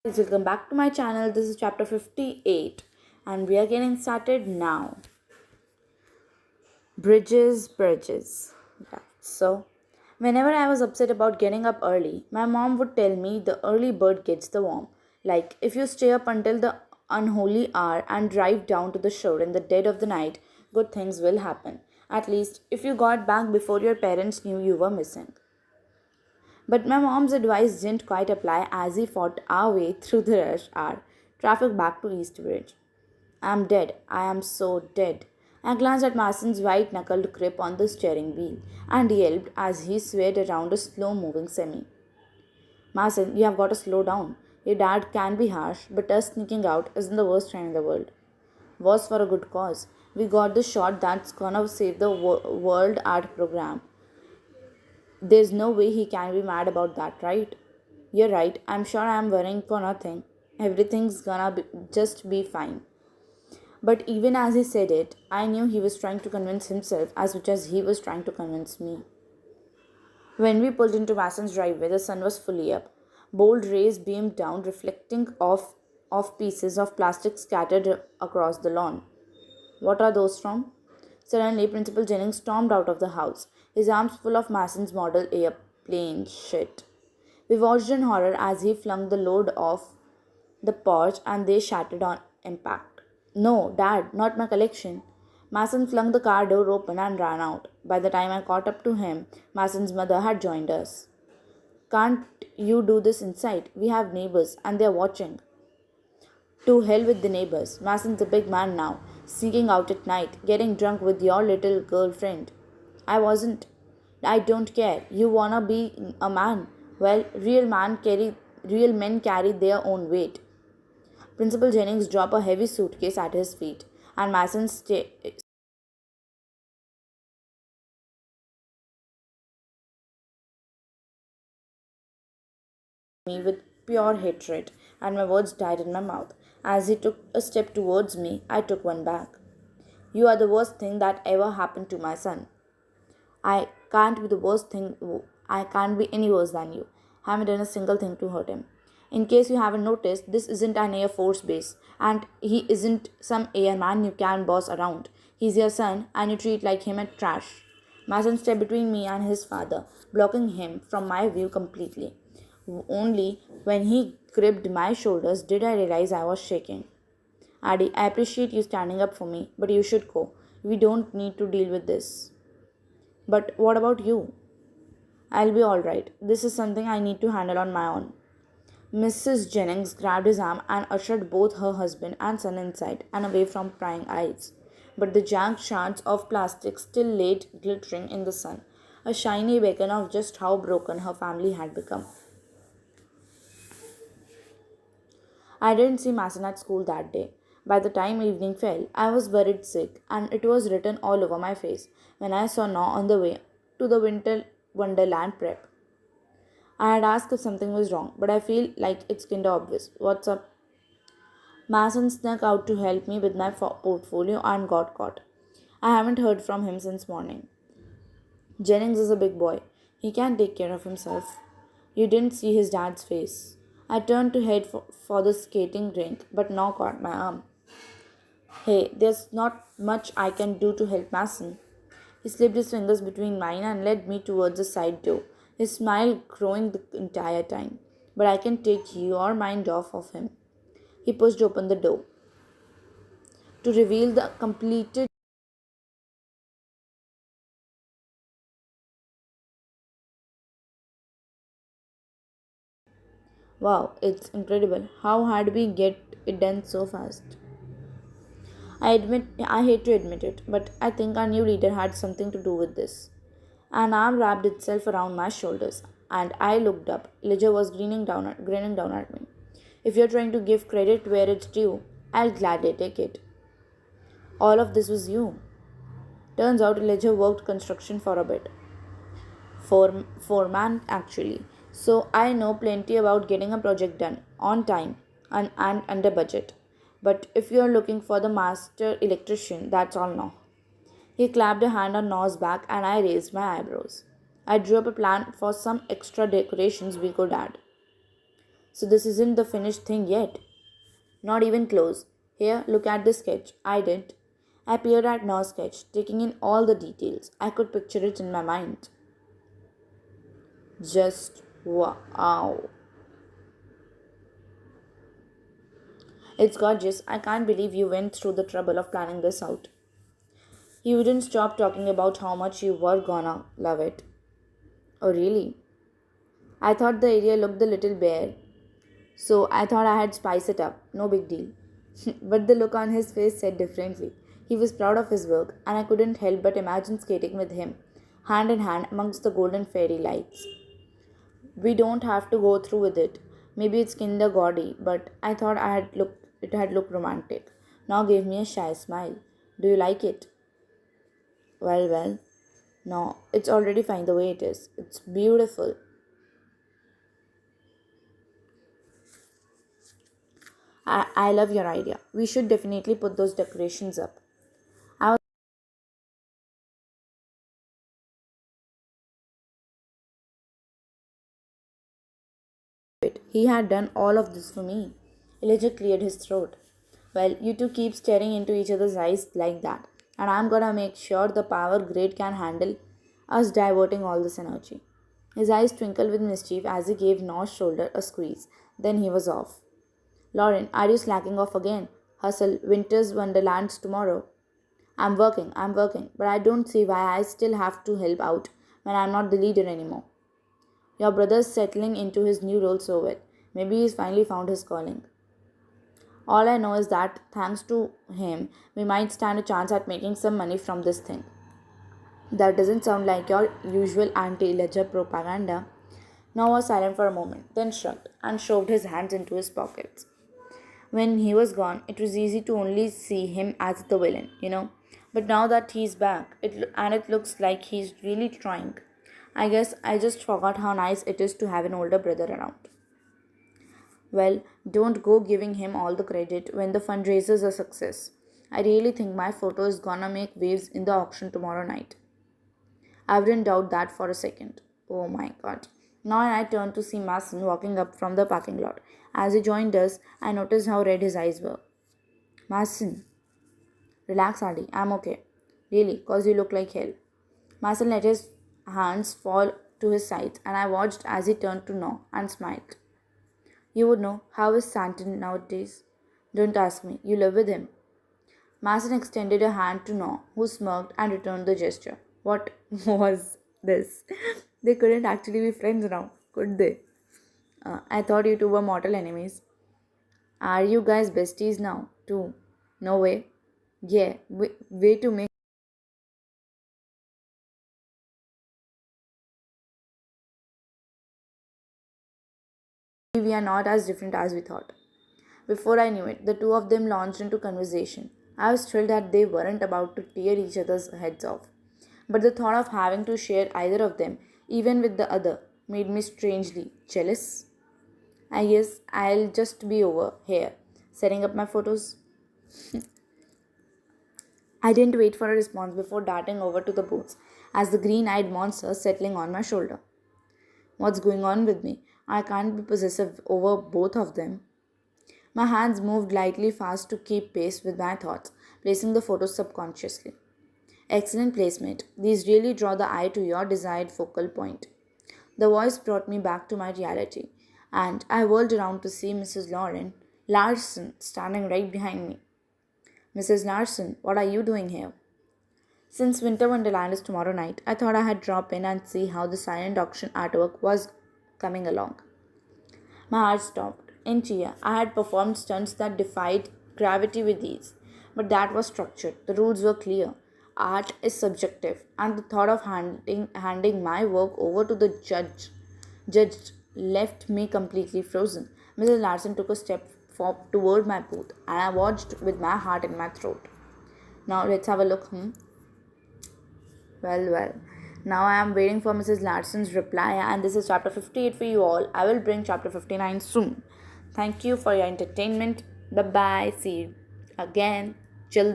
Guys, welcome back to my channel. This is chapter 58 and we are getting started now. Bridges. Yeah. So, whenever I was upset about getting up early, my mom would tell me the early bird gets the worm. Like, if you stay up until the unholy hour and drive down to the shore in the dead of the night, good things will happen. At least, if you got back before your parents knew you were missing. But my mom's advice didn't quite apply as we fought our way through the rush hour traffic back to Eastbridge. I'm dead. I am so dead. I glanced at Mason's white knuckled grip on the steering wheel and yelped as he swayed around a slow moving semi. Mason, you have got to slow down. Your dad can be harsh, but us sneaking out isn't the worst crime in the world. Was for a good cause. We got the shot that's gonna save the world art program. There's no way he can be mad about that, right? You're right. I'm sure I'm worrying for nothing. Everything's just be fine. But even as he said it, I knew he was trying to convince himself as much as he was trying to convince me. When we pulled into Mason's driveway, the sun was fully up. Bold rays beamed down, reflecting off pieces of plastic scattered across the lawn. What are those from? Suddenly, Principal Jennings stormed out of the house, his arms full of Mason's model airplane shit. We watched in horror as he flung the load off the porch and they shattered on impact. No, Dad, not my collection. Mason flung the car door open and ran out. By the time I caught up to him, Mason's mother had joined us. Can't you do this inside? We have neighbors and they're watching. To hell with the neighbors. Mason's a big man now, sneaking out at night, getting drunk with your little girlfriend. I wasn't. I don't care. You wanna be a man? Well, real men carry their own weight. Principal Jennings dropped a heavy suitcase at his feet, and Mason me with pure hatred, and my words died in my mouth. As he took a step towards me, I took one back. You are the worst thing that ever happened to my son. I can't be the worst thing. I can't be any worse than you. Haven't done a single thing to hurt him. In case you haven't noticed, this isn't an Air Force base, and he isn't some airman you can boss around. He's your son, and you treat like him as trash. Mason stepped between me and his father, blocking him from my view completely. Only when he gripped my shoulders did I realize I was shaking. Addy, I appreciate you standing up for me, but you should go. We don't need to deal with this. But what about you? I'll be alright. This is something I need to handle on my own. Mrs. Jennings grabbed his arm and ushered both her husband and son inside and away from prying eyes. But the jagged shards of plastic still lay glittering in the sun, a shiny beacon of just how broken her family had become. I didn't see Mason at school that day. By the time evening fell, I was worried sick, and it was written all over my face when I saw No on the way to the Winter Wonderland prep. I had asked if something was wrong, but I feel like it's kinda obvious. What's up? Mason snuck out to help me with my portfolio and got caught. I haven't heard from him since morning. Jennings is a big boy. He can take care of himself. You didn't see his dad's face. I turned to head for the skating rink, but No caught my arm. Hey, there's not much I can do to help Mason. He slipped his fingers between mine and led me towards the side door, his smile growing the entire time. But I can take your mind off of him. He pushed open the door to reveal the completed. Wow, it's incredible. How had we get it done so fast? I hate to admit it, but I think our new leader had something to do with this. An arm wrapped itself around my shoulders, and I looked up. Ledger was grinning down at me. If you're trying to give credit where it's due, I'll gladly take it. All of this was you. Turns out Ledger worked construction for a bit. Foreman, actually. So I know plenty about getting a project done on time and under budget. But if you're looking for the master electrician, that's all no. He clapped a hand on No's back and I raised my eyebrows. I drew up a plan for some extra decorations we could add. So this isn't the finished thing yet. Not even close. Here, look at the sketch. I did. I peered at Noah's sketch, taking in all the details. I could picture it in my mind. Just wow. It's gorgeous. I can't believe you went through the trouble of planning this out. You wouldn't stop talking about how much you were gonna love it. Oh, really? I thought the area looked a little bare, so I thought I had spiced it up. No big deal. But the look on his face said differently. He was proud of his work, and I couldn't help but imagine skating with him, hand in hand amongst the golden fairy lights. We don't have to go through with it. Maybe it's kinda gaudy, but I thought it had looked romantic. Now gave me a shy smile. Do you like it? Well. No, it's already fine the way it is. It's beautiful. I love your idea. We should definitely put those decorations up. I was it. He had done all of this for me. Elijah cleared his throat. Well, you two keep staring into each other's eyes like that, and I'm gonna make sure the power grid can handle us diverting all this energy. His eyes twinkled with mischief as he gave Nor's shoulder a squeeze. Then he was off. Lauren, are you slacking off again? Hustle, Winter's Wonderlands tomorrow. I'm working, but I don't see why I still have to help out when I'm not the leader anymore. Your brother's settling into his new role so well. Maybe he's finally found his calling. All I know is that, thanks to him, we might stand a chance at making some money from this thing. That doesn't sound like your usual anti ledger propaganda. Now was silent for a moment, then shrugged and shoved his hands into his pockets. When he was gone, it was easy to only see him as the villain. But now that he's back, and it looks like he's really trying. I guess I just forgot how nice it is to have an older brother around. Well, don't go giving him all the credit when the fundraiser's a success. I really think my photo is gonna make waves in the auction tomorrow night. I wouldn't doubt that for a second. Oh my god. Now I turned to see Mason walking up from the parking lot. As he joined us, I noticed how red his eyes were. Mason, relax, Adi. I'm okay. Really, cause you look like hell. Mason let his hands fall to his sides, and I watched as he turned to know and smiled. You would know. How is Santon nowadays? Don't ask me. You live with him. Mason extended a hand to Noah, who smirked and returned the gesture. What was this? They couldn't actually be friends now, could they? I thought you two were mortal enemies. Are you guys besties now, too? No way. Yeah, way to make we are not as different as we thought. Before I knew it, the two of them launched into conversation. I was thrilled that they weren't about to tear each other's heads off. But the thought of having to share either of them, even with the other, made me strangely jealous. I guess I'll just be over here, setting up my photos. I didn't wait for a response before darting over to the booths, as the green eyed monster settling on my shoulder. What's going on with me? I can't be possessive over both of them. My hands moved lightly fast to keep pace with my thoughts, placing the photos subconsciously. Excellent placement. These really draw the eye to your desired focal point. The voice brought me back to my reality, and I whirled around to see Mrs. Lauren Larson standing right behind me. Mrs. Larson, what are you doing here? Since Winter Wonderland is tomorrow night, I thought I had drop in and see how the silent auction artwork was coming along. My heart stopped. In Chia, I had performed stunts that defied gravity with ease. But that was structured. The rules were clear. Art is subjective, and the thought of handing my work over to the judge left me completely frozen. Mrs. Larson took a step toward my booth, and I watched with my heart in my throat. Now let's have a look. Well. Now I am waiting for Mrs. Larson's reply, and this is chapter 58 for you all. I will bring chapter 59 soon. Thank you for your entertainment. Bye bye. See you again. Jaldi.